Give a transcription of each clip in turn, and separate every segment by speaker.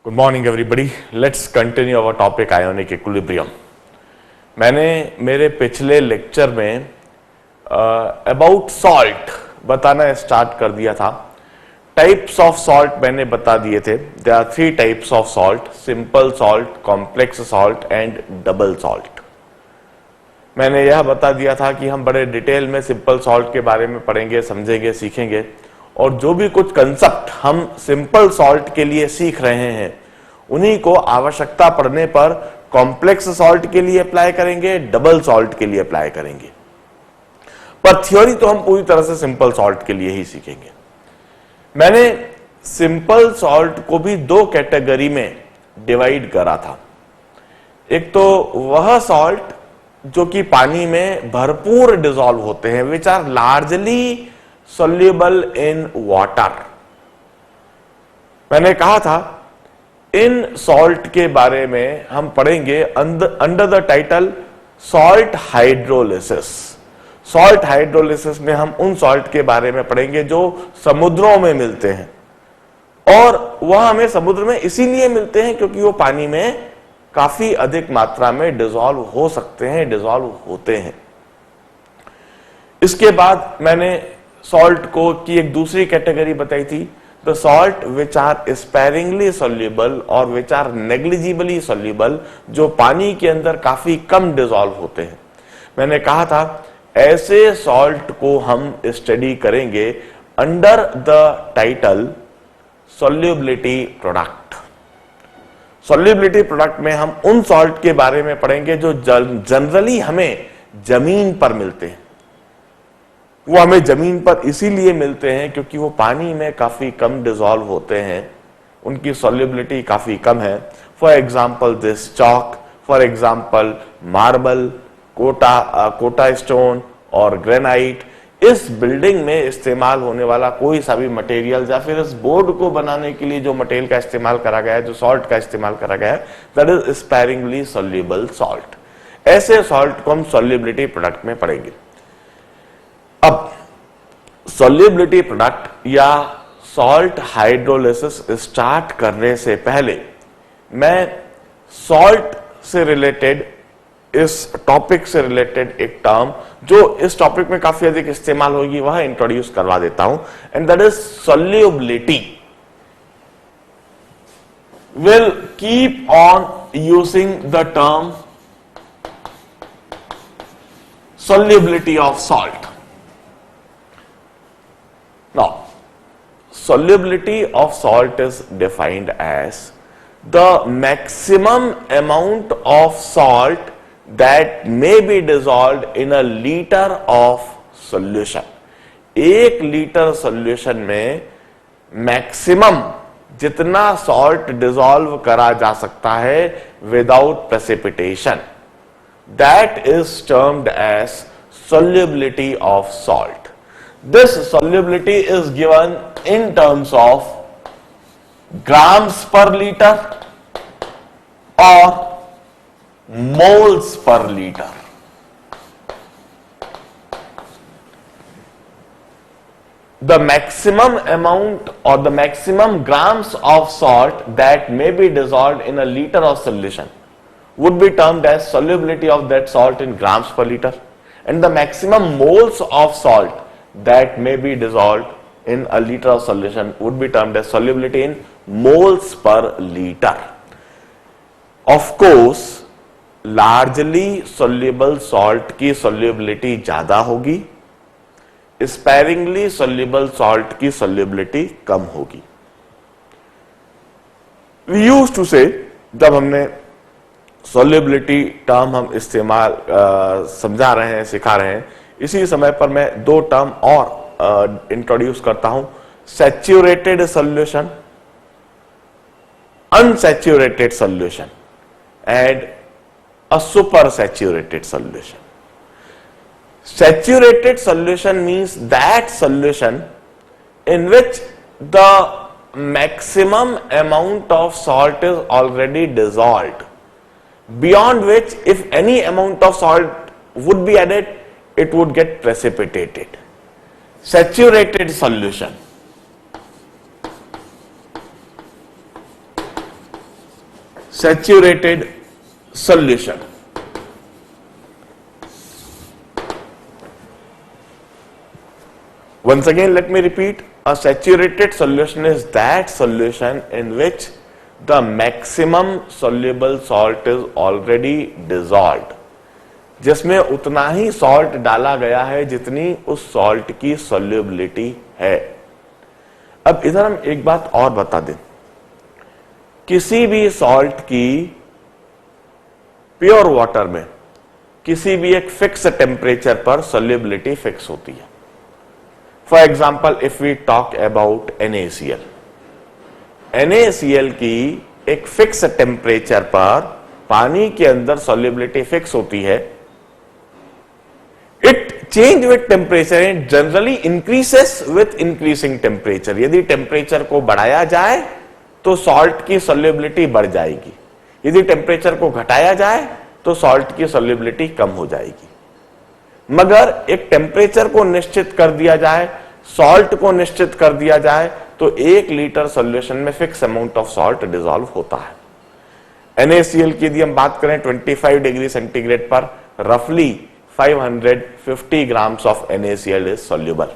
Speaker 1: Good morning everybody, let's continue our topic ionic equilibrium. मैंने मेरे पिछले लेक्चर में अबाउट सॉल्ट बताना स्टार्ट कर दिया था। टाइप्स ऑफ सॉल्ट मैंने बता दिए थे। There are 3 types of salt, simple salt, complex salt and double salt. मैंने यह बता दिया था कि हम बड़े डिटेल में सिंपल सॉल्ट के बारे में पढ़ेंगे, समझेंगे, सीखेंगे, और जो भी कुछ कंसेप्ट हम सिंपल सॉल्ट के लिए सीख रहे हैं उन्हीं को आवश्यकता पड़ने पर कॉम्प्लेक्स सॉल्ट के लिए अप्लाई करेंगे, डबल सॉल्ट के लिए अप्लाई करेंगे। पर थ्योरी तो हम पूरी तरह से सिंपल सॉल्ट के लिए ही सीखेंगे। मैंने सिंपल सॉल्ट को भी 2 कैटेगरी में डिवाइड करा था। एक तो वह सॉल्ट जो कि पानी में भरपूर डिसॉल्व होते हैं, which are largely soluble in water। मैंने कहा था इन सॉल्ट के बारे में हम पढ़ेंगे under the title salt hydrolysis. Salt hydrolysis में हम उन सॉल्ट के बारे में पढ़ेंगे जो समुद्रों में मिलते हैं, और वह हमें समुद्र में इसीलिए मिलते हैं क्योंकि वो पानी में काफी अधिक मात्रा में डिसॉल्व हो सकते हैं, डिसॉल्व होते हैं। इसके बाद मैंने सॉल्ट को की एक दूसरी कैटेगरी बताई थी, the salt which are sparingly soluble और विच आर नेग्लिजिबली सोल्यूबल, जो पानी के अंदर काफी कम डिसॉल्व होते हैं। मैंने कहा था ऐसे सॉल्ट को हम स्टडी करेंगे under the title solubility product. Solubility product में हम उन सॉल्ट के बारे में पढ़ेंगे जो जनरली हमें जमीन पर मिलते हैं। वो हमें जमीन पर इसीलिए मिलते हैं क्योंकि वो पानी में काफी कम डिसॉल्व होते हैं, उनकी सॉल्युबिलिटी काफी कम है। For example this chalk, for example marble, Kota stone और ग्रेनाइट। इस बिल्डिंग में इस्तेमाल होने वाला कोई सा भी मटेरियल या फिर इस बोर्ड को बनाने के लिए जो मटेरियल का इस्तेमाल करा गया है, जो सॉल्ट का इस्तेमाल करा गया है, that is sparingly soluble salt. ऐसे सॉल्ट को हम सॉल्युबिलिटी प्रोडक्ट में पढ़ेंगे। अब सॉल्युबिलिटी प्रोडक्ट या सॉल्ट हाइड्रोलिसिस स्टार्ट करने से पहले मैं सॉल्ट से रिलेटेड, इस टॉपिक से रिलेटेड एक टर्म जो इस टॉपिक में काफी अधिक इस्तेमाल होगी वह इंट्रोड्यूस करवा देता हूं, and that is solubility. Will keep on using the term solubility of salt. Now, solubility of salt is defined as the maximum amount of salt that may be dissolved in a liter of solution. 1 litre solution में maximum जितना salt dissolve करा जा सकता है without precipitation, that is termed as solubility of salt. This solubility is given in terms of grams per liter or moles per liter. The maximum amount or the maximum grams of salt that may be dissolved in a liter of solution would be termed as solubility of that salt in grams per liter, and the maximum moles of salt that may be dissolved in a liter of solution would be termed as solubility in moles per liter. Of course, largely soluble salt की solubility ज्यादा होगी, sparingly soluble salt की solubility कम होगी। We used to say, जब हमने solubility term हम इस्तेमाल समझा रहे हैं, सिखा रहे हैं, इसी समय पर मैं 2 टर्म और इंट्रोड्यूस करता हूं, saturated solution, unsaturated solution and a super saturated solution. Saturated solution means that solution in which the maximum amount of salt is already dissolved, beyond which if any amount of salt would be added, it would get precipitated. Saturated solution saturated solution. Once again, let me repeat. A saturated solution is that solution in which the maximum soluble salt is already dissolved. जिसमें उतना ही salt डाला गया है जितनी उस salt की solubility है। अब इधर हम एक बात और बता दें, किसी भी सॉल्ट की प्योर वाटर में किसी भी एक फिक्स टेम्परेचर पर सॉल्युबिलिटी फिक्स होती है। For example, if we talk about NaCl, NaCl की एक फिक्स टेम्परेचर पर पानी के अंदर सॉल्युबिलिटी फिक्स होती है। It change with temperature and generally increases with increasing temperature. यदि टेम्परेचर को बढ़ाया जाए तो सॉल्ट की सॉल्युबिलिटी बढ़ जाएगी, यदि टेम्परेचर को घटाया जाए तो सॉल्ट की सॉल्युबिलिटी कम हो जाएगी। मगर एक टेम्परेचर को निश्चित कर दिया जाए, सॉल्ट को निश्चित कर दिया जाए, तो 1 लीटर सॉल्यूशन में fix amount of salt dissolve होता है। NaCl की यदि हम बात करें 25 डिग्री सेंटीग्रेड पर रफली 550 grams of NaCl is soluble.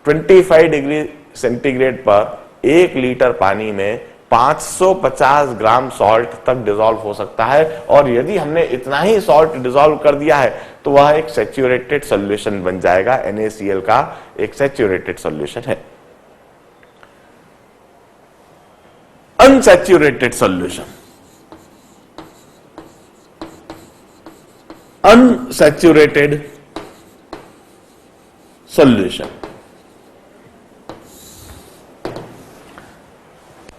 Speaker 1: 25 degree centigrade पर 1 लीटर पानी में 550 ग्राम सॉल्ट तक डिसॉल्व हो सकता है, और यदि हमने इतना ही सॉल्ट डिसॉल्व कर दिया है तो वह एक सैचुरेटेड सॉल्यूशन बन जाएगा। NaCl का एक सैचुरेटेड सॉल्यूशन है। Unsaturated solution, unsaturated solution,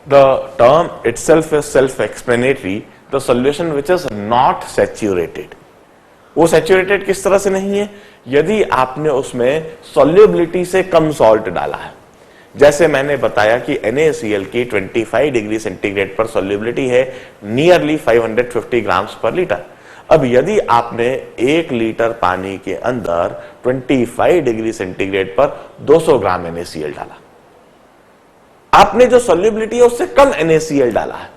Speaker 1: the term itself is self-explanatory. The solution which is not saturated, वो सैचुरेटेड किस तरह से नहीं है? यदि आपने उसमें सॉल्युबिलिटी से कम सॉल्ट डाला है, जैसे मैंने बताया कि NaCl की 25 डिग्री सेंटीग्रेड पर सॉल्युबिलिटी है नियरली 550 ग्राम्स पर लीटर। अब यदि आपने 1 लीटर पानी के अंदर 25 डिग्री सेंटीग्रेड पर 200 ग्राम NaCl डाला, आपने जो सॉल्युबिलिटी है उससे कम NaCl डाला है,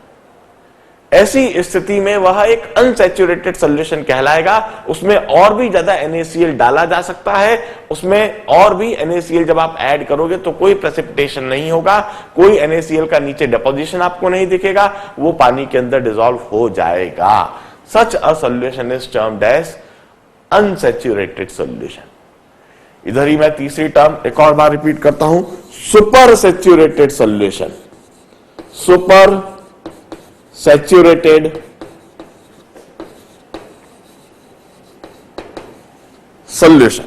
Speaker 1: ऐसी स्थिति में वह एक अनसैचुरेटेड सॉल्यूशन कहलाएगा। उसमें और भी ज्यादा NaCl डाला जा सकता है, उसमें और भी NaCl जब आप ऐड करोगे तो कोई प्रेसिपिटेशन नहीं होगा, कोई NaCl का नीचे डिपोजिशन आपको नहीं दिखेगा, वो पानी के अंदर डिसॉल्व हो जाएगा। Such a solution is termed as unsaturated solution. इधर ही मैं तीसरी टर्म एक और बार रिपीट करता हूं, super saturated solution, super saturated solution.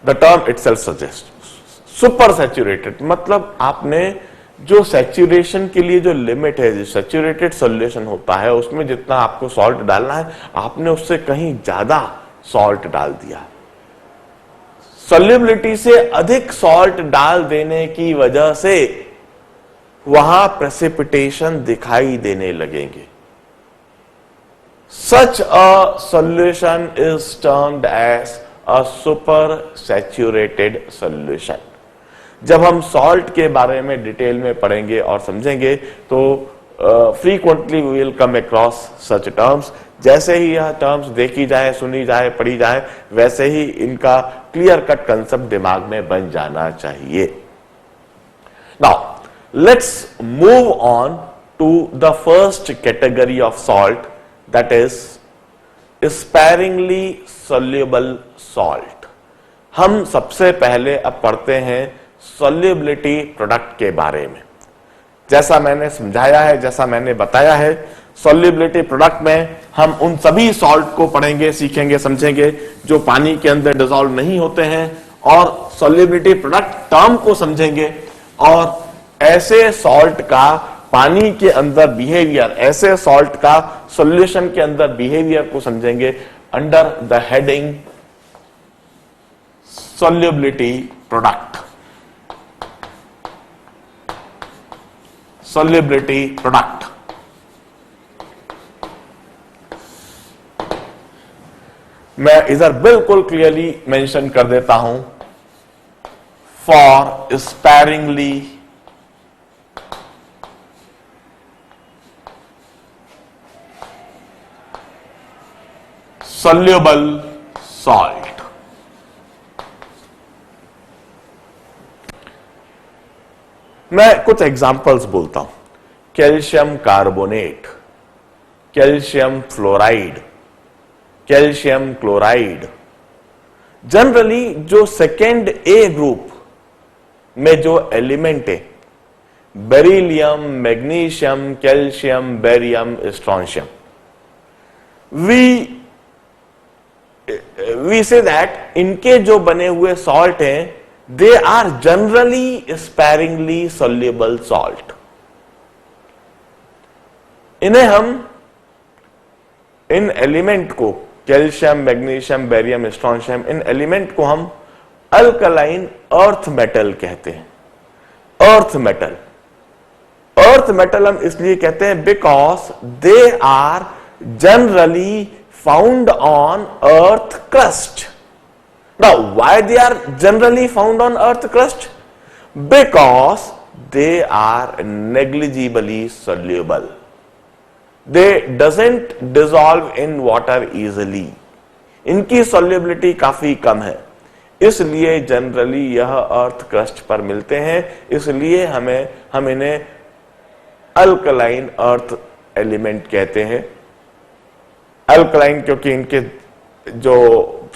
Speaker 1: The term itself suggest super saturated, मतलब आपने जो सैचुरेशन के लिए जो लिमिट है, जो सैचुरेटेड सॉल्यूशन होता है उसमें जितना आपको सॉल्ट डालना है आपने उससे कहीं ज्यादा सॉल्ट डाल दिया। सॉल्युबिलिटी से अधिक सॉल्ट डाल देने की वजह से वहां प्रेसिपिटेशन दिखाई देने लगेंगे। Such a solution is termed as a super saturated solution. जब हम सॉल्ट के बारे में डिटेल में पढ़ेंगे और समझेंगे तो frequently we will come across such terms. जैसे ही यह टर्म्स देखी जाए, सुनी जाए, पढ़ी जाए, वैसे ही इनका क्लियर कट कंसेप्ट दिमाग में बन जाना चाहिए। Now let's move on to the first category of salt, that is sparingly soluble salt. हम सबसे पहले अब पढ़ते हैं सॉल्युबिलिटी प्रोडक्ट के बारे में। जैसा मैंने समझाया है, जैसा मैंने बताया है, सॉल्युबिलिटी प्रोडक्ट में हम उन सभी सॉल्ट को पढ़ेंगे, सीखेंगे, समझेंगे जो पानी के अंदर डिसॉल्व नहीं होते हैं, और सॉल्युबिलिटी प्रोडक्ट टर्म को समझेंगे और ऐसे सॉल्ट का पानी के अंदर बिहेवियर, ऐसे सॉल्ट का सॉल्यूशन के अंदर बिहेवियर को समझेंगे under the heading solubility product. Solubility product मैं इधर बिल्कुल क्लियरली मेंशन कर देता हूं, फॉर स्पेरिंगली soluble salt. मैं कुछ एग्जाम्पल्स बोलता हूं। Calcium carbonate, calcium fluoride, calcium chloride. Generally जो सेकेंड ए ग्रुप में जो एलिमेंट है, beryllium, magnesium, calcium, barium, strontium, we say that इनके जो बने हुए सॉल्ट हैं, they are generally sparingly soluble salt. इन्हें हम, इन एलिमेंट को, कैल्शियम, मैग्नीशियम, बेरियम, स्ट्रोंशियम, इन एलिमेंट को हम अल्कलाइन अर्थ मेटल कहते हैं। अर्थ मेटल, अर्थ मेटल हम इसलिए कहते हैं because they are generally found on earth crust. Now why they are generally found on earth crust? Because they are negligibly soluble, they doesn't dissolve in water easily, इनकी solubility काफी कम है, इसलिए generally यह अर्थ क्रस्ट पर मिलते हैं। इसलिए हम इन्हें अल्कलाइन अर्थ एलिमेंट कहते हैं। अल्कलाइन क्योंकि इनके जो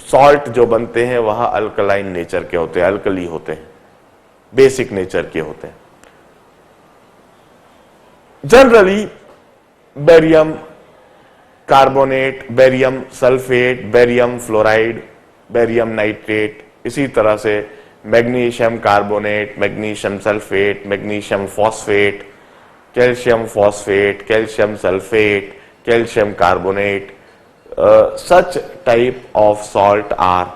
Speaker 1: सॉल्ट जो बनते हैं वह अल्कलाइन नेचर के होते हैं, अल्कली होते हैं, बेसिक नेचर के होते हैं। Generally barium carbonate, barium sulphate, barium fluoride, barium nitrate, इसी तरह से magnesium carbonate, magnesium sulphate, magnesium phosphate, calcium phosphate, calcium sulphate, calcium carbonate, such type of salt are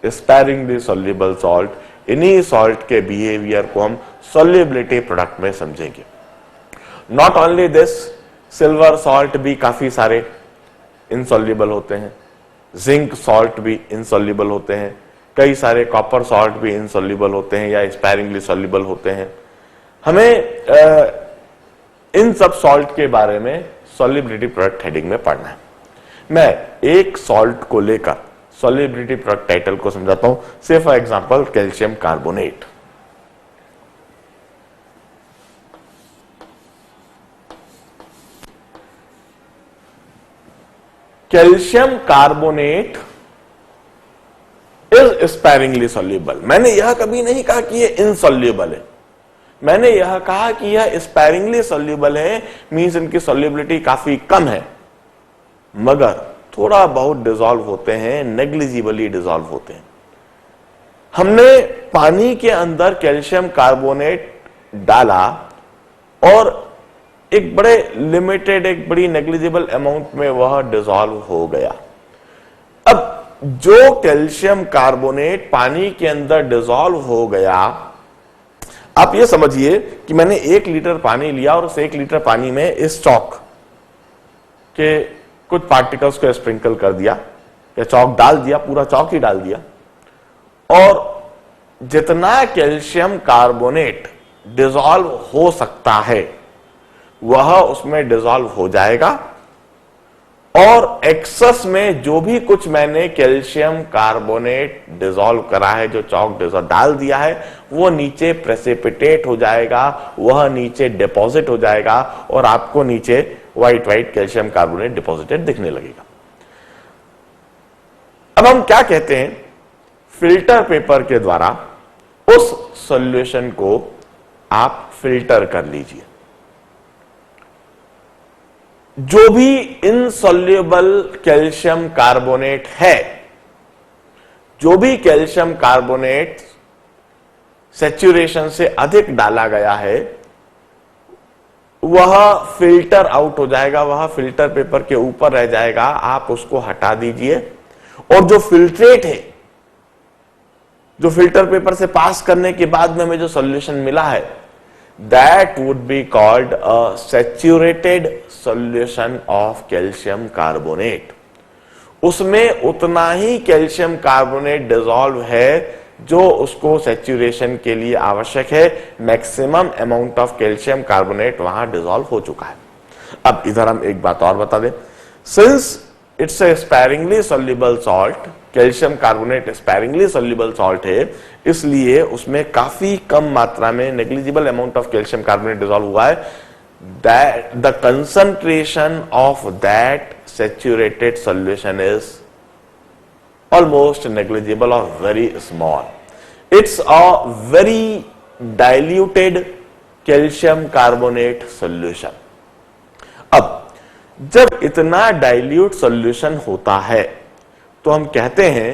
Speaker 1: sparingly soluble salt. इन्हीं salt के behaviour को हम solubility product में समझेंगे। Not only this, silver salt भी काफी सारे इनसॉल्युबल होते हैं, जिंक सॉल्ट भी इनसॉल्युबल होते हैं, कई सारे कॉपर सॉल्ट भी इनसॉल्युबल होते हैं या स्पेरिंगली सॉल्युबल होते हैं। हमें इन सब सॉल्ट के बारे में सॉल्युबिलिटी प्रोडक्ट हेडिंग में पढ़ना है। मैं एक सॉल्ट को लेकर सॉल्युबिलिटी प्रोडक्ट टाइटल को समझाता हूं। से for example calcium carbonate. Calcium carbonate is sparingly soluble. मैंने यह कभी नहीं कहा कि यह इनसॉल्युबल है, मैंने यह कहा कि यह स्पेरिंगली सॉल्युबल है, मींस इनकी सॉल्युबिलिटी काफी कम है, मगर थोड़ा बहुत डिसॉल्व होते हैं, नेग्लिजिबली डिसॉल्व होते हैं। हमने पानी के अंदर कैल्शियम कार्बोनेट डाला और एक बड़े लिमिटेड, एक बड़ी नेग्लिजिबल अमाउंट में वह डिसॉल्व हो गया। अब जो कैल्शियम कार्बोनेट पानी के अंदर डिसॉल्व हो गया, आप ये समझिए कि मैंने 1 लीटर पानी लिया और उस 1 लीटर पानी में इस चॉक के कुछ पार्टिकल्स को स्प्रिंकल कर दिया या चॉक डाल दिया, पूरा चॉक ही डाल दिया, और जितना कैल्शियम कार्बोनेट डिसॉल्व हो सकता है वह उसमें डिसॉल्व हो जाएगा, और एक्सेस में जो भी कुछ मैंने कैल्शियम कार्बोनेट डिसॉल्व करा है, जो चॉक डिसॉल्व डाल दिया है, वो नीचे प्रेसिपिटेट हो जाएगा, वह नीचे डिपॉजिट हो जाएगा और आपको नीचे white white calcium carbonate deposited दिखने लगेगा। अब हम क्या कहते हैं, फिल्टर पेपर के द्वारा उस सॉल्यूशन को आप फिल्टर कर लीजिए। जो भी इनसॉल्युबल कैल्शियम कार्बोनेट है, जो भी कैल्शियम कार्बोनेट सैचुरेशन से अधिक डाला गया है, वह फिल्टर आउट हो जाएगा, वह फिल्टर पेपर के ऊपर रह जाएगा, आप उसको हटा दीजिए। और जो फिल्ट्रेट है, जो फिल्टर पेपर से पास करने के बाद में हमें जो सॉल्यूशन मिला है, that would be called a saturated solution of calcium carbonate. उसमें उतना ही कैल्शियम कार्बोनेट डिसॉल्व है जो उसको सैचुरेशन के लिए आवश्यक है, maximum amount of calcium carbonate वहां डिसॉल्व हो चुका है। अब इधर हम एक बात और बता दें, since it's a sparingly soluble salt, calcium carbonate sparingly soluble salt है, इसलिए उसमें काफी कम मात्रा में negligible amount of calcium carbonate dissolve हुआ है, that the concentration of that saturated solution is almost negligible or very small. It's a very diluted calcium carbonate solution. अब जब इतना डाइल्यूट सॉल्यूशन होता है तो हम कहते हैं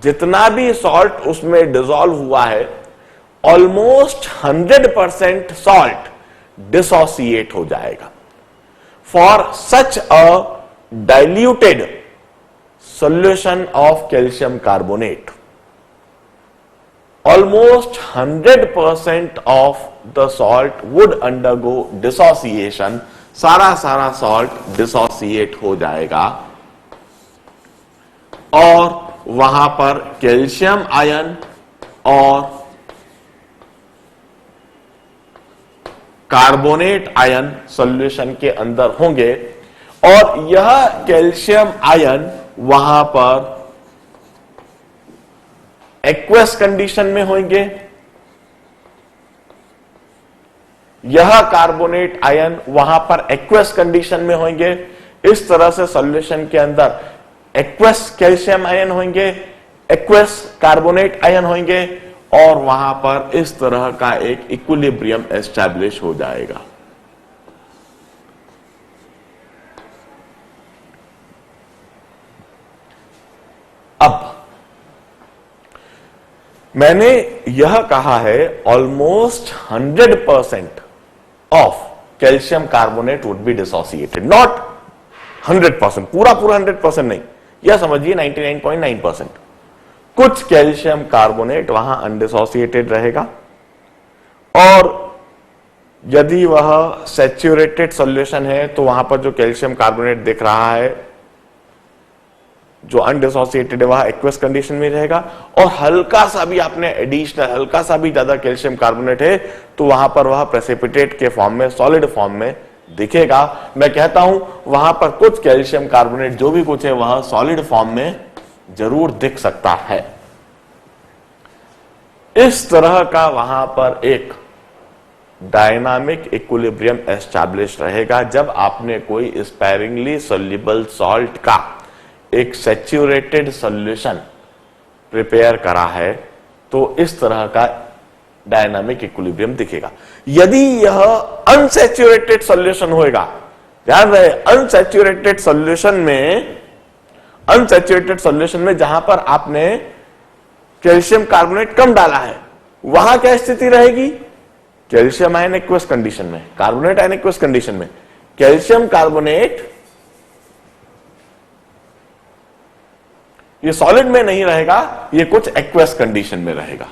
Speaker 1: जितना भी सॉल्ट उसमें डिसॉल्व हुआ है ऑलमोस्ट 100% सॉल्ट डिसोसिएट हो जाएगा. For such a diluted solution of calcium carbonate, almost 100% of the salt would undergo dissociation. सारा सॉल्ट डिसोसिएट हो जाएगा और वहां पर कैल्शियम आयन और कार्बोनेट आयन सॉल्यूशन के अंदर होंगे और यह कैल्शियम आयन वहां पर एक्वस कंडीशन में होंगे, यह कार्बोनेट आयन वहां पर एक्वस कंडीशन में होंगे. इस तरह से सॉल्यूशन के अंदर एक्वस कैल्शियम आयन होंगे, एक्वस कार्बोनेट आयन होंगे और वहां पर इस तरह का एक इक्विलिब्रियम एस्टैब्लिश हो जाएगा. अब मैंने यह कहा है almost 100% of calcium carbonate would be dissociated, not 100%, पूरा 100% नहीं, यह समझिए 99.9%. कुछ कैल्शियम कार्बोनेट वहां अनडिसोसिएटेड रहेगा और यदि वह सैचुरेटेड सॉल्यूशन है तो वहां पर जो कैल्शियम कार्बोनेट दिख रहा है जो अनडिसोसिएटेड है वह एक्वस कंडीशन में रहेगा और हल्का सा भी आपने एडिशनल हल्का सा भी ज्यादा कैल्शियम कार्बोनेट है तो वहां पर वह प्रेसिपिटेट के फॉर्म में, सॉलिड फॉर्म में दिखेगा. मैं कहता हूं वहां पर कुछ कैल्शियम कार्बोनेट जो भी कुछ है वह सॉलिड फॉर्म में जरूर दिख सकता है. इस तरह का वहां पर एक डायनामिक इक्विलिब्रियम एस्टैब्लिश रहेगा जब आपने कोई स्पैरिंगली सोल्यूबल सॉल्ट का एक सैचुरेटेड सॉल्यूशन प्रिपेयर करा है तो इस तरह का डायनामिक इक्विलिब्रियम दिखेगा. यदि यह अनसैचुरेटेड सॉल्यूशन होगा, ध्यान रहे अनसैचुरेटेड सॉल्यूशन में जहां पर आपने कैल्शियम कार्बोनेट कम डाला है वहां क्या स्थिति रहेगी, कैल्शियम आयन एक्वस कंडीशन में, कार्बोनेट आयन एक्वस कंडीशन में, कैल्शियम कार्बोनेट ये सॉलिड में नहीं रहेगा, ये कुछ एक्वस कंडीशन में रहेगा.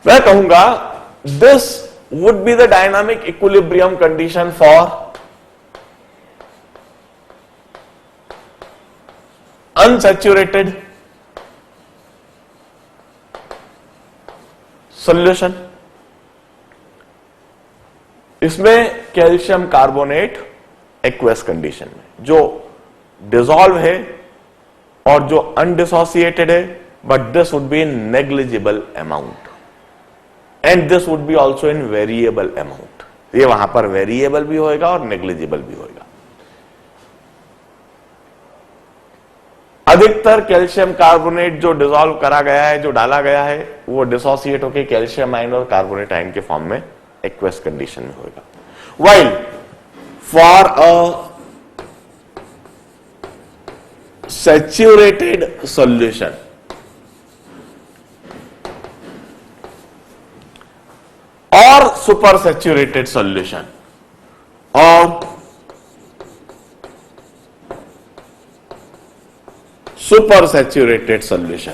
Speaker 1: मैं कहूंगा this would be the dynamic equilibrium condition for unsaturated solution. इसमें कैल्शियम कार्बोनेट एक्वस कंडीशन में जो डिसॉल्व है और जो अनडिसोसिएटेड है, but this would be in negligible amount and this would be also in variable amount. ये वहां पर वेरिएबल भी होएगा और नेग्लिजिबल भी होएगा. अधिकतर कैल्शियम कार्बोनेट जो डिसॉल्व करा गया है, जो डाला गया है, वो डिसोसिएट होकर कैल्शियम आयन और कार्बोनेट आयन के फॉर्म में एक्वस कंडीशन में होगा. While for a saturated solution और सुपर सैचुरेटेड सॉल्यूशन और सुपर सैचुरेटेड सॉल्यूशन,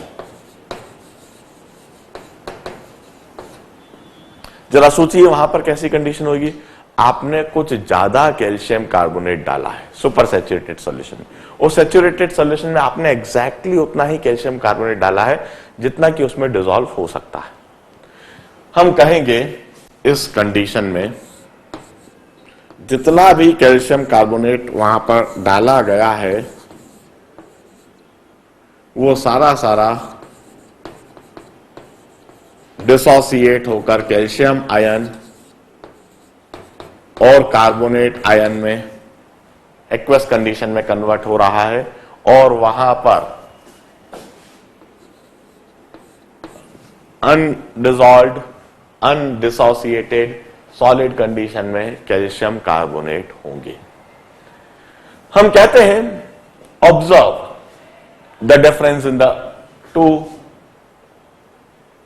Speaker 1: जरा सोचिए वहां पर कैसी कंडीशन होगी. आपने कुछ ज्यादा कैल्शियम कार्बोनेट डाला है सुपर सैचुरेटेड सॉल्यूशन में, और सैचुरेटेड सॉल्यूशन में आपने एग्जैक्टली उतना ही कैल्शियम कार्बोनेट डाला है जितना कि उसमें डिसॉल्व हो सकता है. हम कहेंगे इस कंडीशन में जितना भी कैल्शियम कार्बोनेट वहां पर डाला गया है वो सारा डिसोसिएट होकर कैल्शियम आयन और कार्बोनेट आयन में एक्वस कंडीशन में कन्वर्ट हो रहा है और वहां पर अनडिसॉल्व्ड अनडिसोसिएटेड सॉलिड कंडीशन में कैल्शियम कार्बोनेट होंगे। हम कहते हैं observe the difference in the two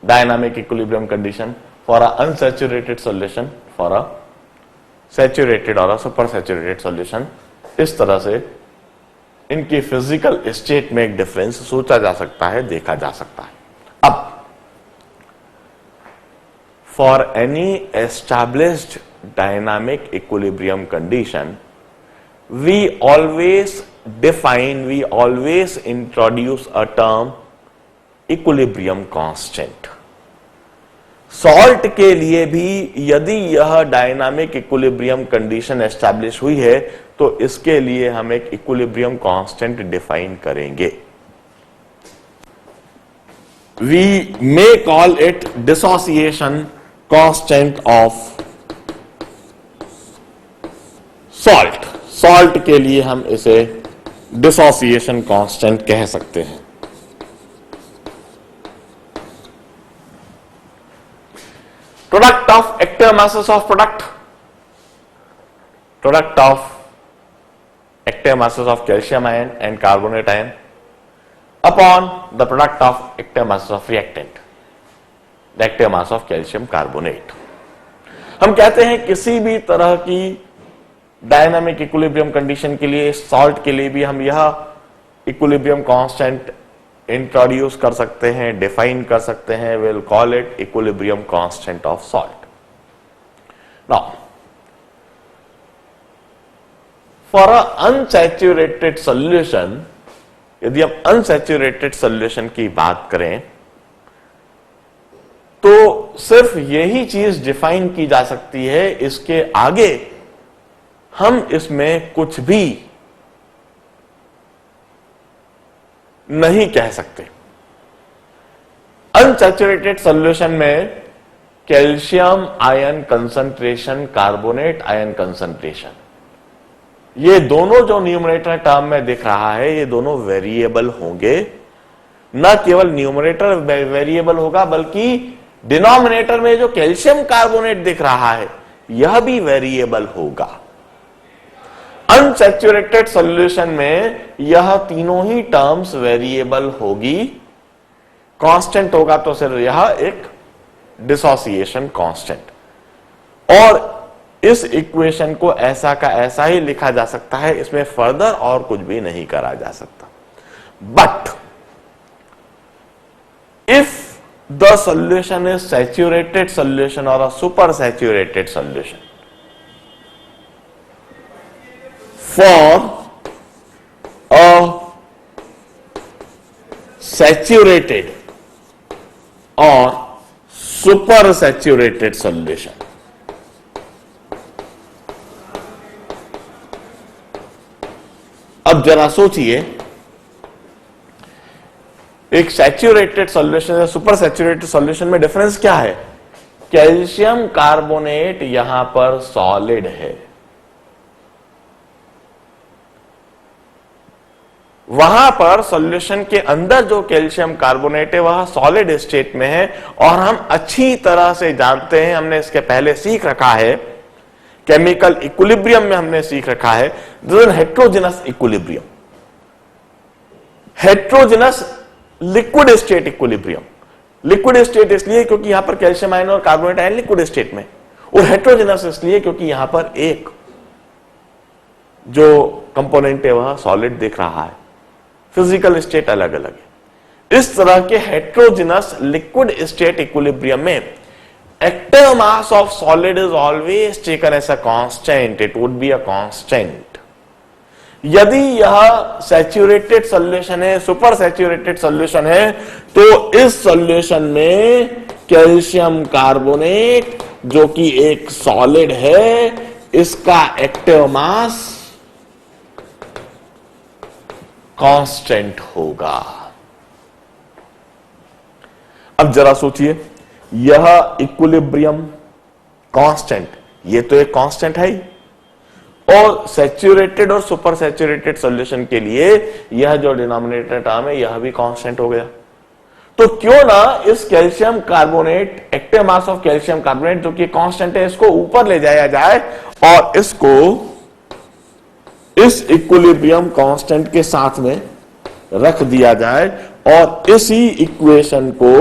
Speaker 1: dynamic equilibrium condition for a unsaturated solution, for a saturated और सुपर सैचुरेटेड सॉल्यूशन। इस तरह से इनकी फिजिकल स्टेट में एक डिफरेंस सोचा जा सकता है, देखा जा सकता है। अब for any established dynamic equilibrium condition, we always introduce a term equilibrium constant. Salt के लिए भी यदि यह डायनामिक इक्विलिब्रियम कंडीशन एस्टैब्लिश हुई है तो इसके लिए हम एक इक्विलिब्रियम कांस्टेंट डिफाइन करेंगे। We may call it dissociation constant of salt. Salt के लिए हम इसे डिसोसिएशन कांस्टेंट कह सकते हैं। Product of active masses of product of active masses of calcium ion and carbonate ion upon the product of active masses of reactant, the active mass of calcium carbonate. हम कहते हैं किसी भी तरह की डायनामिक इक्विलिब्रियम कंडीशन के लिए, salt के लिए भी हम यह इक्विलिब्रियम कांस्टेंट इंट्रोड्यूस कर सकते हैं, डिफाइन कर सकते हैं। Will call it equilibrium constant of salt. Now for a unsaturated solution, यदि हम अनसैचुरेटेड सॉल्यूशन की बात करें तो सिर्फ यही चीज डिफाइन की जा सकती है, इसके आगे हम इसमें कुछ भी नहीं कह सकते। अनसैचुरेटेड सॉल्यूशन में calcium ion concentration, carbonate ion concentration, ये दोनों जो न्यूमरेटर टर्म में दिख रहा है ये दोनों वेरिएबल होंगे। न केवल न्यूमरेटर वेरिएबल होगा बल्कि डिनोमिनेटर में जो कैल्शियम कार्बोनेट दिख रहा है यह भी वेरिएबल होगा। अनसैचुरेटेड सॉल्यूशन में यह तीनों ही टर्म्स वेरिएबल होगी। कांस्टेंट होगा तो सिर्फ यह एक डिसोसिएशन कांस्टेंट। और इस इक्वेशन को ऐसा का ऐसा ही लिखा जा सकता है, इसमें फर्दर और कुछ भी नहीं करा जा सकता। But if the solution is saturated solution और a super saturated solution, for a saturated or super saturated solution, अब जरा सोचिए एक सैचुरेटेड सॉल्यूशन या सुपर सैचुरेटेड सॉल्यूशन में डिफरेंस क्या है? कैल्शियम कार्बोनेट यहां पर सॉलिड है, वहां पर सॉल्यूशन के अंदर जो कैल्शियम कार्बोनेट है वह सॉलिड स्टेट में है। और हम अच्छी तरह से जानते हैं, हमने इसके पहले सीख रखा है, केमिकल इक्विलिब्रियम में हमने सीख रखा है, this is heterogeneous equilibrium, heterogeneous liquid state equilibrium. Liquid state इसलिए क्योंकि यहां पर कैल्शियम आयन और कार्बोनेट आयन लिक्विड स्टेट में, और हेट्रोजेनस इसलिए क्योंकि यहां पर एक जो कंपोनेंट है वह सॉलिड दिख रहा है, फिजिकल स्टेट अलग अलग है। इस तरह के हेट्रोजेनस लिक्विड स्टेट इक्विलिब्रियम में active mass of solid is always taken as a constant, it would be a constant. यदि यह सैचुरेटेड सॉल्यूशन है, सुपर सैचुरेटेड सॉल्यूशन है, तो इस सॉल्यूशन में कैल्शियम कार्बोनेट जो कि एक सॉलिड है, इसका एक्टिव मास कांस्टेंट होगा। अब जरा सोचिए, यह इक्विलिब्रियम कांस्टेंट, ये तो एक कांस्टेंट है ही, और सैचुरेटेड और सुपर सैचुरेटेड सॉल्यूशन के लिए यह जो डिनोमिनेटर टर्म है यह भी कांस्टेंट हो गया। तो क्यों ना इस calcium carbonate, active mass of calcium carbonate जो कि कांस्टेंट है, इसको ऊपर ले जाया जाए और इसको इस इक्विलिब्रियम कांस्टेंट के साथ में रख दिया जाए और इसी इक्वेशन को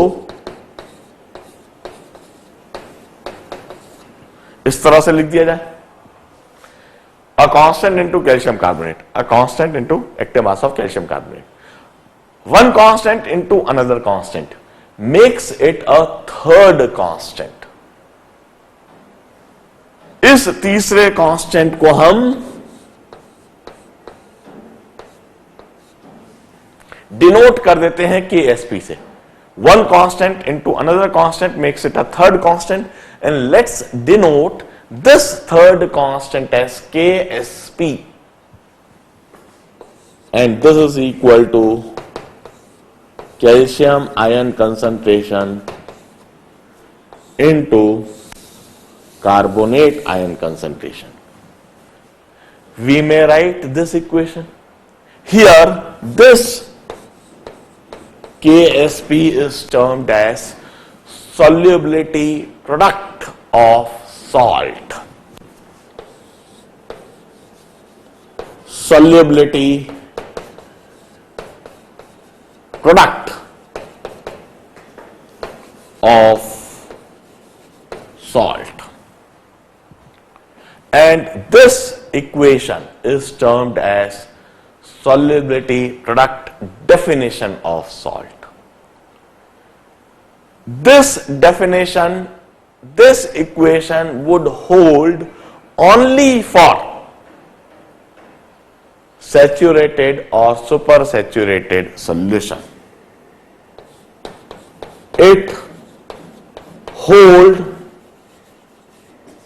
Speaker 1: इस तरह से लिख दिया जाए, a constant into calcium carbonate, a constant into active mass of calcium carbonate, one constant into another constant makes it a third constant। इस तीसरे कांस्टेंट को हम डिनोट कर देते हैं KSP से। one constant into another constant makes it a third constant, and let's denote this third constant as KSP, and this is equal to calcium ion concentration into carbonate ion concentration. We may write this equation here. This KSP is termed as solubility product of salt, solubility product of salt, and this equation is termed as solubility product definition of salt. This definition, this equation would hold only for saturated or supersaturated solution. It hold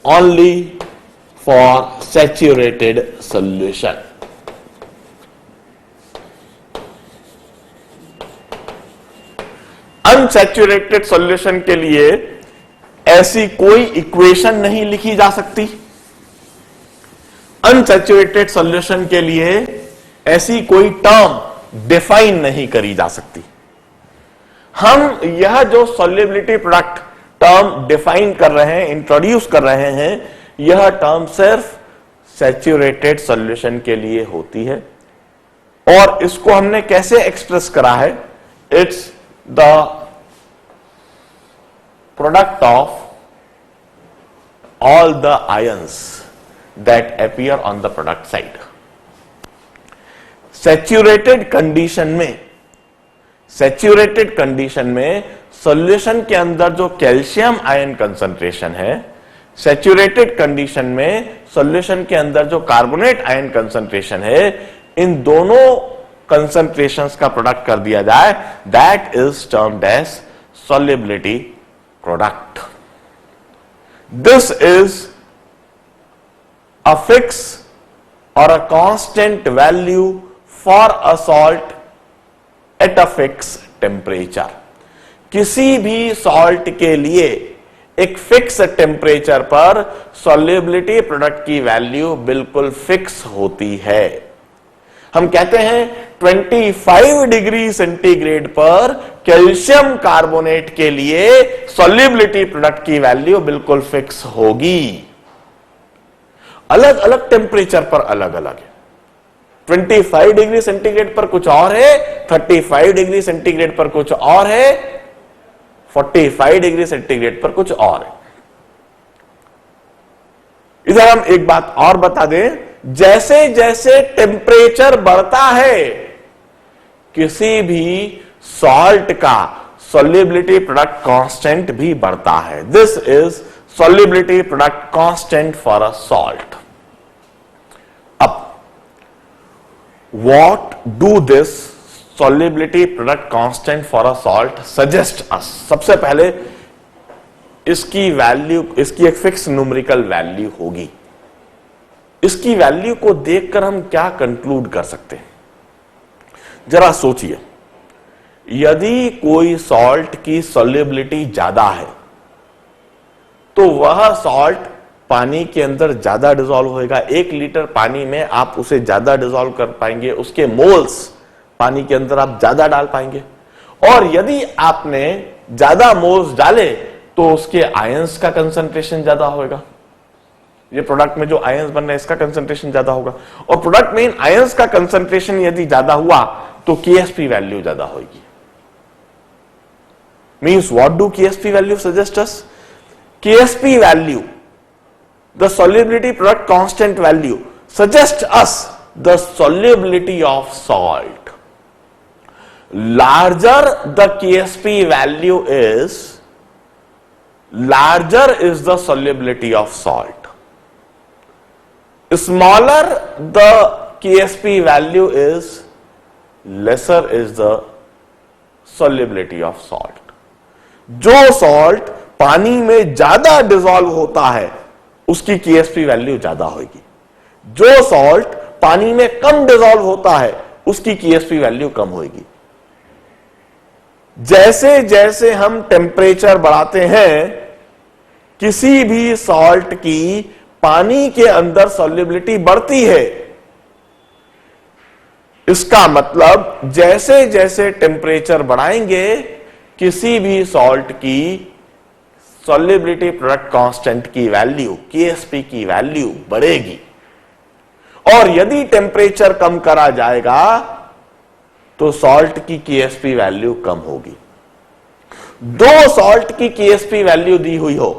Speaker 1: only for saturated solution. Unsaturated solution के लिए ऐसी कोई equation नहीं लिखी जा सकती। Unsaturated solution के लिए ऐसी कोई टर्म डिफाइन नहीं करी जा सकती। हम यह जो सॉल्युबिलिटी प्रोडक्ट टर्म डिफाइन कर रहे हैं, इंट्रोड्यूस कर रहे हैं, यह टर्म सिर्फ सैचुरेटेड सॉल्यूशन के लिए होती है। और इसको हमने कैसे एक्सप्रेस करा है? It's the product of all the ions that appear on the product side. Saturated condition में सॉल्यूशन के अंदर जो कैल्शियम आयन कंसंट्रेशन है, सैचुरेटेड कंडीशन में सॉल्यूशन के अंदर जो कार्बोनेट आयन कंसंट्रेशन है, इन दोनों कंसंट्रेशंस का प्रोडक्ट कर दिया जाए, that is termed as solubility product. This is a fixed or a constant value for a salt at a fixed temperature. किसी भी सॉल्ट के लिए एक फिक्स टेम्परेचर पर सॉल्युबिलिटी प्रोडक्ट की वैल्यू बिल्कुल फिक्स होती है। हम कहते हैं 25 डिग्री सेंटीग्रेड पर कैल्शियम कार्बोनेट के लिए सॉल्युबिलिटी प्रोडक्ट की वैल्यू बिल्कुल फिक्स होगी। अलग अलग टेम्परेचर पर अलग अलग है। 25 डिग्री सेंटीग्रेड पर कुछ और है, 35 डिग्री सेंटीग्रेड पर कुछ और है, 45 डिग्री सेंटीग्रेड पर कुछ और है। इधर हम एक बात और बता दें, जैसे जैसे टेम्परेचर बढ़ता है किसी भी सॉल्ट का सॉल्युबिलिटी प्रोडक्ट कांस्टेंट भी बढ़ता है। This is solubility product constant for a salt. अब what do this solubility product constant for a salt suggest us? सबसे पहले इसकी वैल्यू, इसकी एक फिक्स न्यूमेरिकल वैल्यू होगी। इसकी वैल्यू को देखकर हम क्या कंक्लूड कर सकते हैं? जरा सोचिए, यदि कोई सॉल्ट की सॉल्युबिलिटी ज्यादा है तो वह सॉल्ट पानी के अंदर ज्यादा डिसॉल्व होएगा। 1 लीटर पानी में आप उसे ज्यादा डिसॉल्व कर पाएंगे, उसके मोल्स पानी के अंदर आप ज्यादा डाल पाएंगे। और यदि आपने ज्यादा मोल्स डाले तो उसके आयंस का कंसंट्रेशन ज्यादा होगा। ये प्रोडक्ट में जो आयंस बन रहे हैं इसका कंसंट्रेशन ज्यादा होगा, और प्रोडक्ट में इन आयंस का कंसंट्रेशन यदि ज्यादा हुआ तो KSP वैल्यू ज्यादा होगी। Means what do KSP value suggest us? KSP value, the solubility product constant value, suggests us the solubility of salt. Larger the KSP value is, larger is the solubility of salt. Smaller the KSP value is, lesser is the solubility of salt. जो salt पानी में ज्यादा dissolve होता है उसकी KSP value ज्यादा होगी। जो सॉल्ट पानी में कम डिसॉल्व होता है उसकी KSP वैल्यू कम होगी। जैसे जैसे हम टेम्परेचर बढ़ाते हैं, किसी भी सॉल्ट की पानी के अंदर सॉल्युबिलिटी बढ़ती है। इसका मतलब जैसे जैसे टेम्परेचर बढ़ाएंगे किसी भी सॉल्ट की सॉल्युबिलिटी प्रोडक्ट कांस्टेंट की वैल्यू, KSP की वैल्यू बढ़ेगी। और यदि टेम्परेचर कम करा जाएगा तो सॉल्ट की KSP वैल्यू कम होगी। दो सॉल्ट की KSP वैल्यू दी हुई हो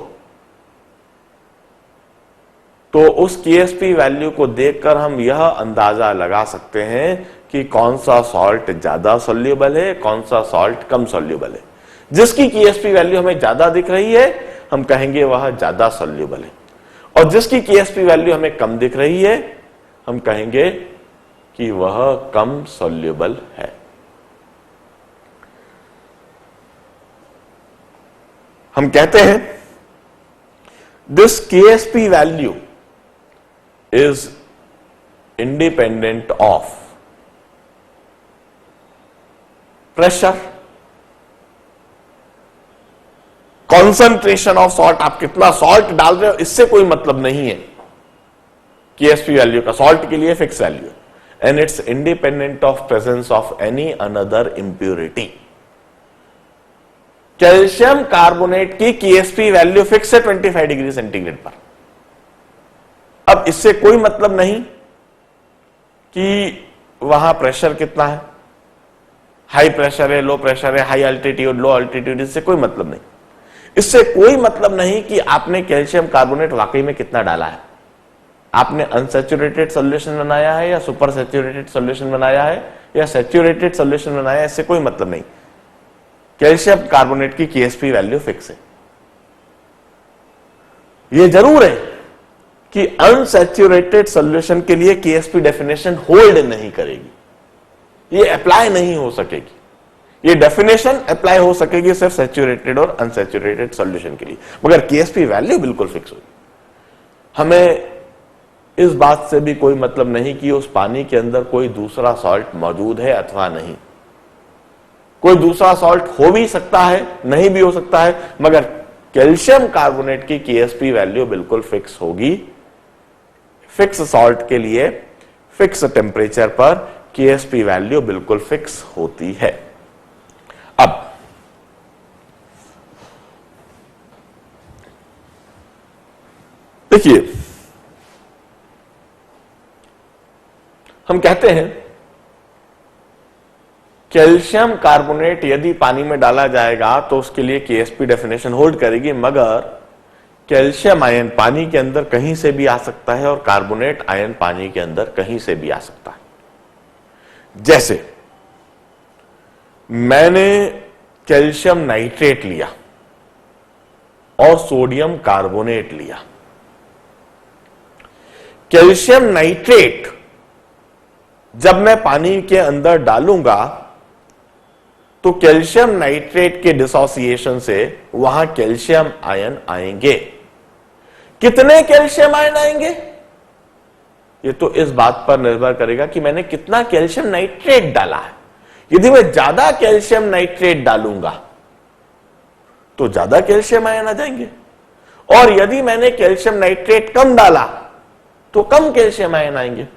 Speaker 1: तो उस KSP वैल्यू को देखकर हम यह अंदाजा लगा सकते हैं कि कौन सा सॉल्ट ज्यादा सॉल्युबल है, कौन सा सॉल्ट कम सॉल्युबल है। जिसकी KSP वैल्यू हमें ज्यादा दिख रही है हम कहेंगे वह ज्यादा सॉल्युबल है, और जिसकी KSP वैल्यू हमें कम दिख रही है हम कहेंगे कि वह कम सॉल्युबल है। हम कहते हैं this KSP value is independent of pressure, concentration of salt. आप कितना सॉल्ट डाल रहे हो इससे कोई मतलब नहीं है KSP वैल्यू का, सॉल्ट के लिए फिक्स वैल्यू है। And it's independent of presence of any another impurity. Calcium carbonate की KSP वैल्यू फिक्स है 25 डिग्री सेंटीग्रेड पर। अब इससे कोई मतलब नहीं कि वहां प्रेशर कितना है, हाई प्रेशर है, लो प्रेशर है, हाई अल्टीट्यूड, लो अल्टीट्यूड, इससे कोई मतलब नहीं। इससे कोई मतलब नहीं कि आपने कैल्शियम कार्बोनेट वाकई में कितना डाला है। आपने अनसैचुरेटेड सॉल्यूशन बनाया है या सुपर सैचुरेटेड सॉल्यूशन बनाया है या सैचुरेटेड सॉल्यूशन बनाया है, इससे कोई मतलब नहीं। कैल्शियम कार्बोनेट की KSP वैल्यू फिक्स है। यह जरूर है कि अनसैचुरेटेड सॉल्यूशन के लिए KSP डेफिनेशन होल्ड नहीं करेगी, ये अप्लाई नहीं हो सकेगी। ये डेफिनेशन अप्लाई हो सकेगी सिर्फ सैचुरेटेड और अनसैचुरेटेड सॉल्यूशन के लिए, मगर KSP वैल्यू बिल्कुल फिक्स होगी। हमें इस बात से भी कोई मतलब नहीं कि उस पानी के अंदर कोई दूसरा सॉल्ट मौजूद है अथवा नहीं। कोई दूसरा सॉल्ट हो भी सकता है, नहीं भी हो सकता है, मगर कैल्शियम कार्बोनेट की KSP वैल्यू बिल्कुल फिक्स होगी। फिक्स सॉल्ट के लिए फिक्स टेम्परेचर पर KSP वैल्यू बिल्कुल फिक्स होती है। अब देखिए, हम कहते हैं कैल्शियम कार्बोनेट यदि पानी में डाला जाएगा तो उसके लिए KSP डेफिनेशन होल्ड करेगी, मगर कैल्शियम आयन पानी के अंदर कहीं से भी आ सकता है और कार्बोनेट आयन पानी के अंदर कहीं से भी आ सकता है। जैसे मैंने कैल्शियम नाइट्रेट लिया और सोडियम कार्बोनेट लिया। कैल्शियम नाइट्रेट जब मैं पानी के अंदर डालूंगा तो कैल्शियम नाइट्रेट के डिसोसिएशन से वहां कैल्शियम आयन आएंगे। कितने कैल्शियम आयन आएंगे? ये तो इस बात पर निर्भर करेगा कि मैंने कितना कैल्शियम नाइट्रेट डाला है। यदि मैं ज्यादा कैल्शियम नाइट्रेट डालूंगा तो ज्यादा कैल्शियम आयन आ जाएंगे, और यदि मैंने कैल्शियम नाइट्रेट कम डाला तो कम कैल्शियम आयन आएंगे।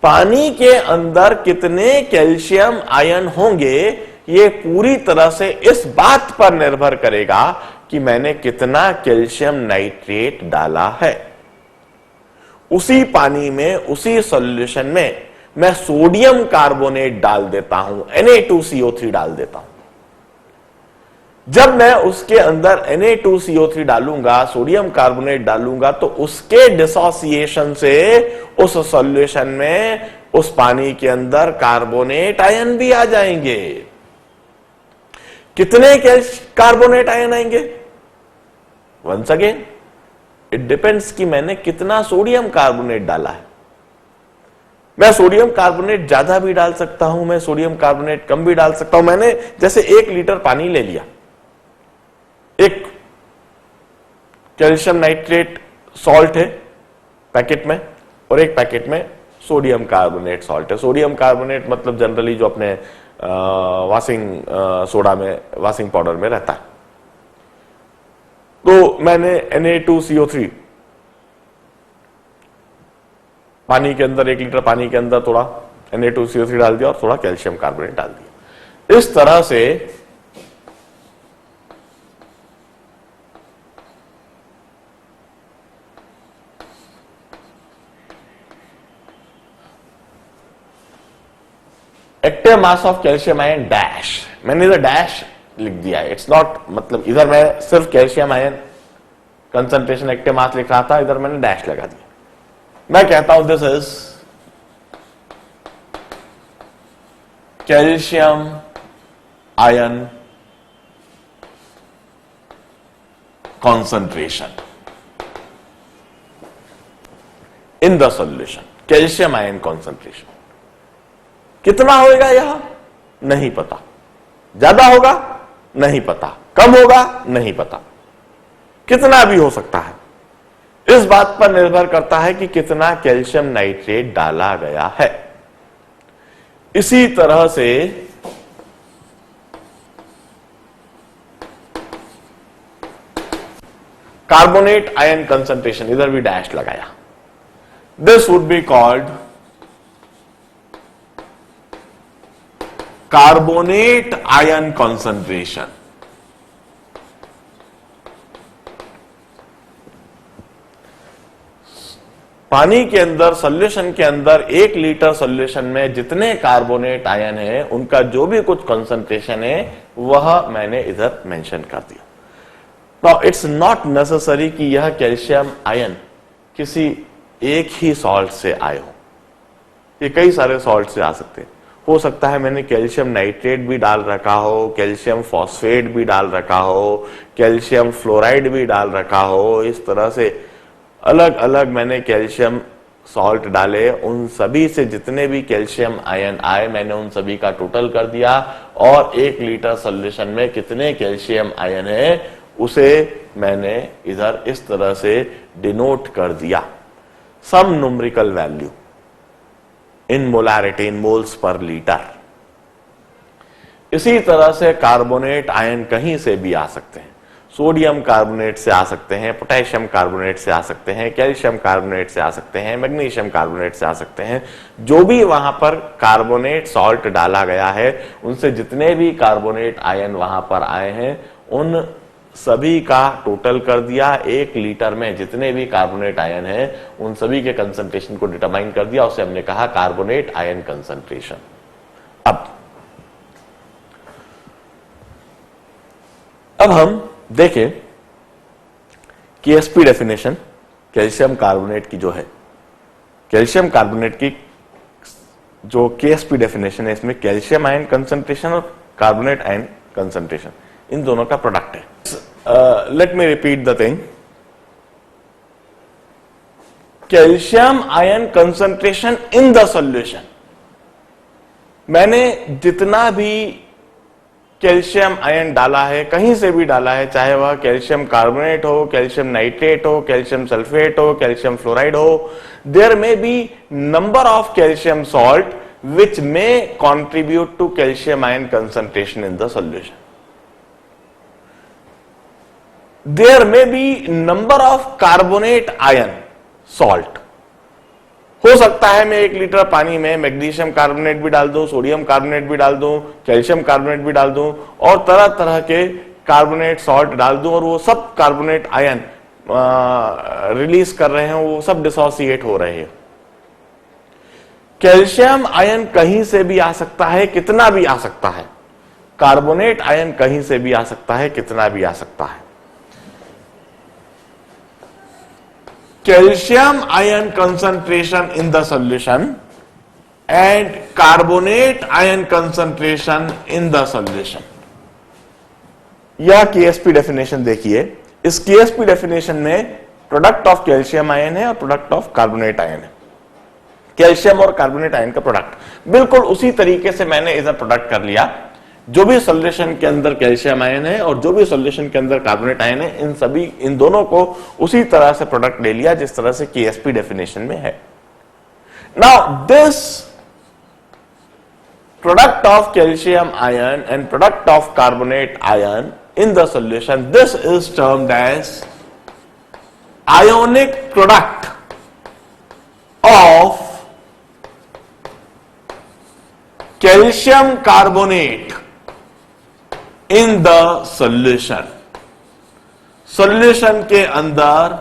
Speaker 1: पानी के अंदर कितने कैल्शियम आयन होंगे ये पूरी तरह से इस बात पर निर्भर करेगा कि मैंने कितना कैल्शियम नाइट्रेट डाला है। उसी पानी में, उसी सॉल्यूशन में मैं सोडियम कार्बोनेट डाल देता हूं, Na2CO3 डाल देता हूं। जब मैं उसके अंदर Na2CO3 डालूंगा, सोडियम कार्बोनेट डालूंगा, तो उसके डिसोसिएशन से उस सॉल्यूशन में, उस पानी के अंदर कार्बोनेट आयन भी आ जाएंगे। कितने कार्बोनेट आयन आएंगे? वंस अगेन इट डिपेंड्स कि मैंने कितना सोडियम कार्बोनेट डाला है। मैं सोडियम कार्बोनेट ज्यादा भी डाल सकता हूं, मैं सोडियम कार्बोनेट कम भी डाल सकता हूं। मैंने जैसे 1 लीटर पानी ले लिया, एक कैल्शियम नाइट्रेट सॉल्ट है पैकेट में, और एक पैकेट में सोडियम कार्बोनेट सॉल्ट है। सोडियम कार्बोनेट मतलब जनरली जो अपने वॉशिंग सोडा में, वॉशिंग पाउडर में रहता है। तो मैंने Na2CO3 पानी के अंदर, 1 लीटर पानी के अंदर थोड़ा Na2CO3 डाल दिया और थोड़ा कैल्शियम कार्बोनेट डाल दिया। इस तरह से active mass of calcium ion dash, मैंने इधर डैश लिख दिया है। इट्स नॉट, मतलब इधर मैं सिर्फ calcium ion concentration active mass लिख रहा था, इधर मैंने डैश लगा दिया। मैं कहता हूं this is calcium ion concentration in the solution. Calcium ion concentration कितना होगा यहां नहीं पता, ज्यादा होगा नहीं पता, कम होगा नहीं पता, कितना भी हो सकता है। इस बात पर निर्भर करता है कि कितना कैल्शियम नाइट्रेट डाला गया है। इसी तरह से कार्बोनेट आयन कंसंट्रेशन, इधर भी डैश लगाया। This would be called carbonate ion concentration. पानी के अंदर, सॉल्यूशन के अंदर 1 लीटर सॉल्यूशन में जितने कार्बोनेट आयन है उनका जो भी कुछ कंसंट्रेशन है वह मैंने इधर मेंशन कर दिया। नाउ इट्स नॉट नेसेसरी कि यह कैल्शियम आयन किसी एक ही सॉल्ट से आए हो, ये कई सारे सॉल्ट से आ सकते हैं। हो सकता है मैंने कैल्शियम नाइट्रेट भी डाल रखा हो, कैल्शियम फॉस्फेट भी डाल रखा हो, कैल्शियम फ्लोराइड भी डाल रखा हो। इस तरह से अलग अलग मैंने कैल्शियम सॉल्ट डाले, उन सभी से जितने भी कैल्शियम आयन आए मैंने उन सभी का टोटल कर दिया, और 1 लीटर सॉल्यूशन में कितने कैल्शियम आयन है उसे मैंने इधर इस तरह से डिनोट कर दिया, some numerical value in molarity, in moles per litre. इसी तरह से कार्बोनेट आयन कहीं से भी आ सकते हैं, सोडियम कार्बोनेट से आ सकते हैं, पोटेशियम कार्बोनेट से आ सकते हैं, कैल्शियम कार्बोनेट से आ सकते हैं, मैग्नीशियम कार्बोनेट से आ सकते हैं। जो भी वहां पर कार्बोनेट सॉल्ट डाला गया है उनसे जितने भी कार्बोनेट आयन वहां पर आए हैं उन सभी का टोटल कर दिया। 1 लीटर में जितने भी कार्बोनेट आयन है उन सभी के कंसंट्रेशन को डिटरमाइन कर दिया, उसे हमने कहा कार्बोनेट आयन कंसंट्रेशन। अब हम देखें केएसपी डेफिनेशन कैल्शियम कार्बोनेट की जो है, कैल्शियम कार्बोनेट की जो केएसपी डेफिनेशन है इसमें कैल्शियम आयन कंसंट्रेशन और कार्बोनेट आयन कंसंट्रेशन इन दोनों का प्रोडक्ट है। Let me repeat the thing, calcium ion concentration in the solution, मैंने जितना भी कैल्शियम आयन डाला है, कहीं से भी डाला है, चाहे वह कैल्शियम कार्बोनेट हो, कैल्शियम नाइट्रेट हो, कैल्शियम सल्फेट हो, कैल्शियम फ्लोराइड हो, there may be number of calcium salt which may contribute to calcium ion concentration in the solution. There may be number of carbonate ion salt. हो सकता है मैं 1 litre पानी में magnesium carbonate भी डाल दूं, सोडियम कार्बोनेट भी डाल दूं, कैल्शियम कार्बोनेट भी डाल दूं और तरह तरह के कार्बोनेट सॉल्ट डाल दूं और वो सब कार्बोनेट आयन रिलीज कर रहे हैं, वो सब डिसोसिएट हो रहे हैं। कैल्शियम आयन कहीं से भी आ सकता है, कितना भी आ सकता है। कार्बोनेट आयन कहीं से भी आ सकता है, कितना भी आ सकता है। Calcium ion concentration in the solution and carbonate ion concentration in the solution. यह केएसपी डेफिनेशन देखिए। इस केएसपी डेफिनेशन में प्रोडक्ट ऑफ कैल्शियम आयन है और प्रोडक्ट ऑफ कार्बोनेट आयन है। कैल्शियम और कार्बोनेट आयन का प्रोडक्ट बिल्कुल उसी तरीके से मैंने इधर प्रोडक्ट कर लिया। जो भी सॉल्यूशन के अंदर कैल्शियम आयन है और जो भी सॉल्यूशन के अंदर कार्बोनेट आयन है, इन दोनों को उसी तरह से प्रोडक्ट ले लिया जिस तरह से केएसपी डेफिनेशन में है। Now this product of calcium ion and product of carbonate ion in the solution, this is termed as ionic product of calcium carbonate in the solution. Solution के अंदर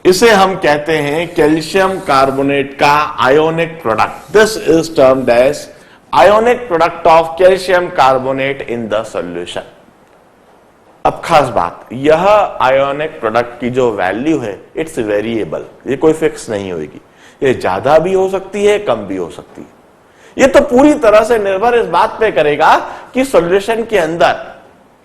Speaker 1: इसे हम कहते हैं कैल्शियम कार्बोनेट का ionic product. This is termed as ionic product of calcium carbonate in the solution. अब खास बात, यह आयोनिक प्रोडक्ट की जो वैल्यू है इट्स वेरिएबल, ये कोई फिक्स नहीं होगी। ये ज्यादा भी हो सकती है, कम भी हो सकती है। ये तो पूरी तरह से निर्भर इस बात पे करेगा कि सॉल्यूशन के अंदर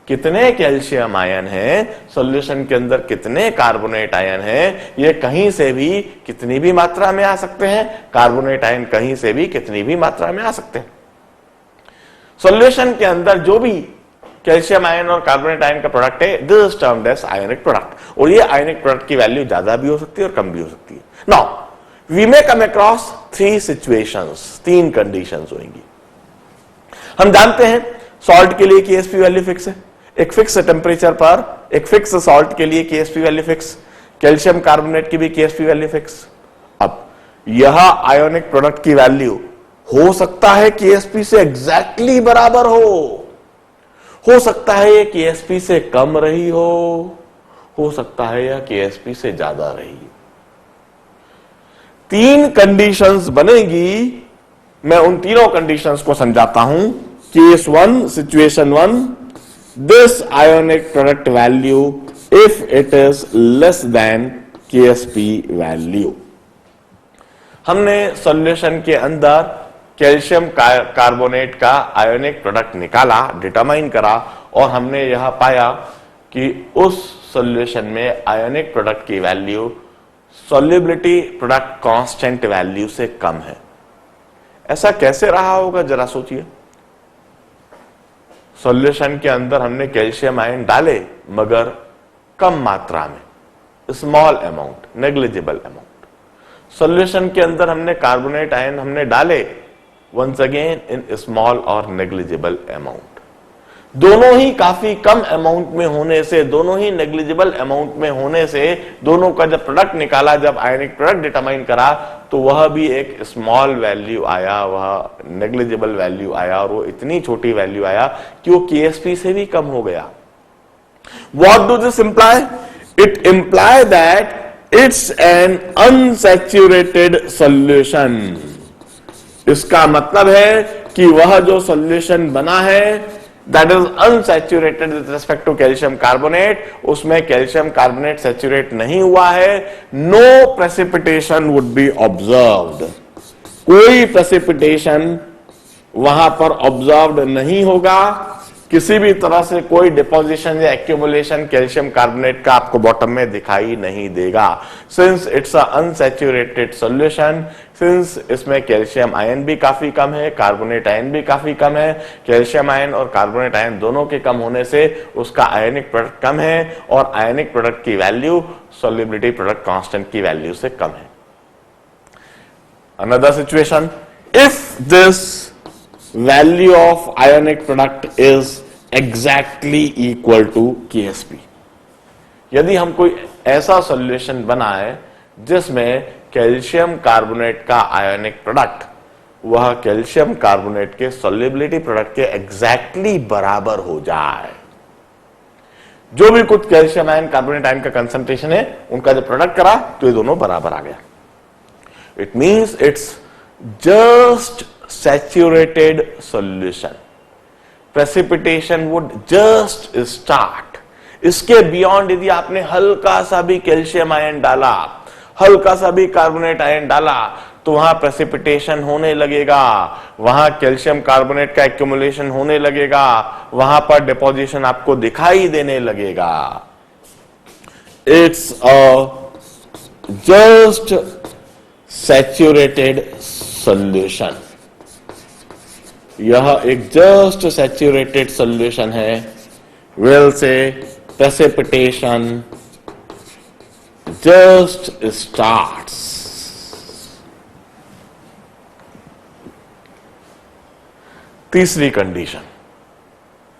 Speaker 1: कितने कैल्शियम आयन हैं, सॉल्यूशन के अंदर कितने कार्बोनेट आयन हैं। ये कहीं से भी कितनी भी मात्रा में आ सकते हैं, कार्बोनेट आयन कहीं से भी कितनी भी मात्रा में आ सकते हैं। सॉल्यूशन के अंदर जो भी कैल्शियम आयन और कार्बोनेट आयन का प्रोडक्ट है, this is termed as ionic product. और ये आयोनिक प्रोडक्ट की वैल्यू ज्यादा भी हो सकती है और कम भी हो सकती है। Now we may come across 3 situations, 3 conditions होंगी। हम जानते हैं सॉल्ट के लिए केएसपी वैल्यू फिक्स है, एक फिक्स टेम्परेचर पर एक फिक्स सॉल्ट के लिए Ksp value fix, calcium carbonate की भी केएसपी वैल्यू फिक्स। अब यह आयोनिक प्रोडक्ट की वैल्यू हो सकता है केएसपी से एग्जैक्टली बराबर हो सकता है ये केएसपी से कम रही हो सकता है यह केएसपी से ज्यादा रही। 3 कंडीशंस बनेगी। मैं उन तीनों कंडीशंस को समझाता हूं। Case 1, situation 1, this ionic product value if it is less than Ksp value. हमने सॉल्यूशन के अंदर कैल्शियम कार्बोनेट का आयोनिक प्रोडक्ट निकाला, डिटरमाइन करा और हमने यह पाया कि उस सॉल्यूशन में आयोनिक प्रोडक्ट की value solubility product constant value से कम है। ऐसा कैसे रहा होगा जरा सोचिए। सॉल्यूशन के अंदर हमने कैल्शियम आयन डाले मगर कम मात्रा में, small amount, negligible amount. Solution के अंदर हमने कार्बोनेट आयन हमने डाले, वंस अगेन इन स्मॉल और नेग्लिजिबल अमाउंट। दोनों ही काफी कम अमाउंट में होने से, दोनों ही नेग्लिजिबल अमाउंट में होने से, दोनों का जब प्रोडक्ट निकाला, जब आयनिक प्रोडक्ट डिटरमाइन करा तो वह भी एक स्मॉल वैल्यू आया, वह नेग्लिजिबल वैल्यू आया और वो इतनी छोटी वैल्यू आया कि वो केएसपी से भी कम हो गया। What do this imply? It imply that it's an unsaturated solution. इसका मतलब है कि वह जो सॉल्यूशन बना है that is unsaturated with respect to calcium carbonate, उसमें कैल्शियम कार्बोनेट सैचुरेट नहीं हुआ है। no precipitation would be observed, कोई precipitation वहां पर ऑब्जर्व्ड नहीं होगा। किसी भी तरह से कोई डिपोजिशन या एक्यूमुलेशन कैल्शियम कार्बोनेट का आपको बॉटम में दिखाई नहीं देगा। Since it's a unsaturated solution, since इसमें कैल्शियम आयन भी काफी कम है, कार्बोनेट आयन भी काफी कम है, कैल्शियम आयन और कार्बोनेट आयन दोनों के कम होने से उसका आयनिक प्रोडक्ट कम है और आयनिक प्रोडक्ट की वैल्यू सॉल्युबिलिटी प्रोडक्ट कांस्टेंट की वैल्यू से कम है। Another situation, if this value of ionic product is exactly equal to KSP, यदि हम कोई ऐसा सॉल्यूशन बनाए जिसमें कैल्शियम कार्बोनेट का आयोनिक प्रोडक्ट वह कैल्शियम कार्बोनेट के सॉल्युबिलिटी प्रोडक्ट के एग्जैक्टली बराबर हो जाए, जो भी कुछ कैल्शियम आयन कार्बोनेट आयन का कंसंट्रेशन है उनका जब प्रोडक्ट करा तो ये दोनों बराबर आ गया। It means it's just saturated solution. Precipitation would just start. इसके बियॉन्ड यदि आपने हल्का सा भी कैल्शियम आयन डाला, हल्का सा भी कार्बोनेट आयन डाला, तो वहां प्रेसिपिटेशन होने लगेगा, वहां कैल्शियम कार्बोनेट का एक्यूमुलेशन होने लगेगा, वहां पर डिपोजिशन आपको दिखाई देने लगेगा। It's a just saturated solution, यह एक जस्ट सैचुरेटेड सॉल्यूशन है। Will say precipitation just starts. तीसरी कंडीशन,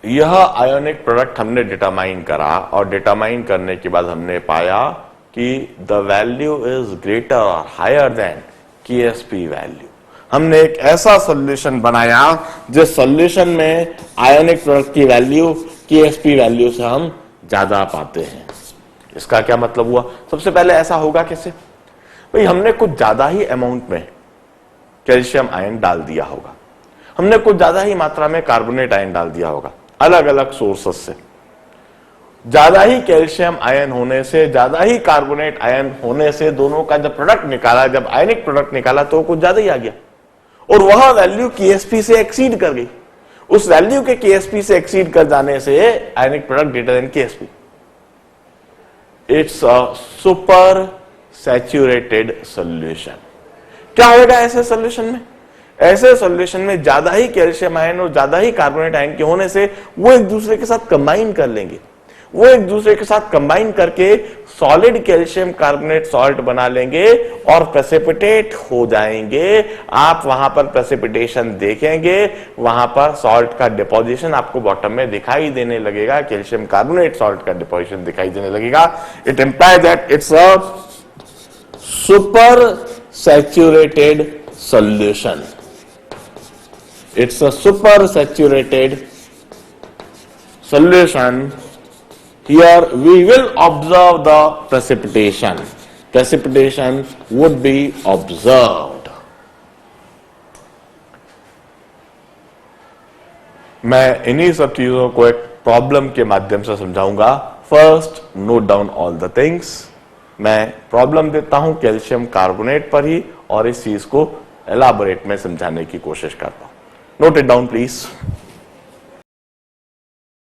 Speaker 1: यह आयोनिक प्रोडक्ट हमने डिटरमाइन करा और डिटरमाइन करने के बाद हमने पाया कि द वैल्यू इज ग्रेटर और हायर देन KSP वैल्यू। हमने एक ऐसा सॉल्यूशन बनाया जिस सॉल्यूशन में आयोनिक प्रोडक्ट की वैल्यू KSP वैल्यू से हम ज्यादा पाते हैं। इसका क्या मतलब हुआ? सबसे पहले ऐसा होगा कैसे भाई, हमने कुछ ज्यादा ही अमाउंट में कैल्शियम आयन डाल दिया होगा, हमने कुछ ज्यादा ही मात्रा में कार्बोनेट आयन डाल दिया होगा, अलग अलग सोर्सेस से। ज्यादा ही कैल्शियम आयन होने से, ज्यादा ही कार्बोनेट आयन होने से दोनों का जब प्रोडक्ट निकाला, जब आयनिक प्रोडक्ट निकाला तो कुछ ज्यादा ही आ गया और वह वैल्यू KSP से एक्सीड कर गई। उस वैल्यू के KSP से एक्सीड कर जाने से ionic product greater than KSP। It's a super saturated solution. क्या होगा ऐसे सॉल्यूशन में? ऐसे सॉल्यूशन में ज्यादा ही कैल्शियम आयन और ज्यादा ही कार्बोनेट आयन के होने से वो एक दूसरे के साथ कंबाइन कर लेंगे, वो एक दूसरे के साथ कंबाइन करके सॉलिड कैल्शियम कार्बोनेट सॉल्ट बना लेंगे और प्रेसिपिटेट हो जाएंगे। आप वहां पर प्रेसिपिटेशन देखेंगे, वहां पर सॉल्ट का डिपोजिशन आपको बॉटम में दिखाई देने लगेगा, कैल्शियम कार्बोनेट सॉल्ट का डिपोजिशन दिखाई देने लगेगा। It implies that it's a super saturated solution. It's a super saturated solution. Here we will observe the precipitation. Precipitation would be observed. मैं इन्हीं सब चीजों को एक प्रॉब्लम के माध्यम से समझाऊंगा। First note down all the things. मैं प्रॉब्लम देता हूं कैल्शियम कार्बोनेट पर ही और इस चीज को एलाबोरेट में समझाने की कोशिश करता हूं। Note it down please.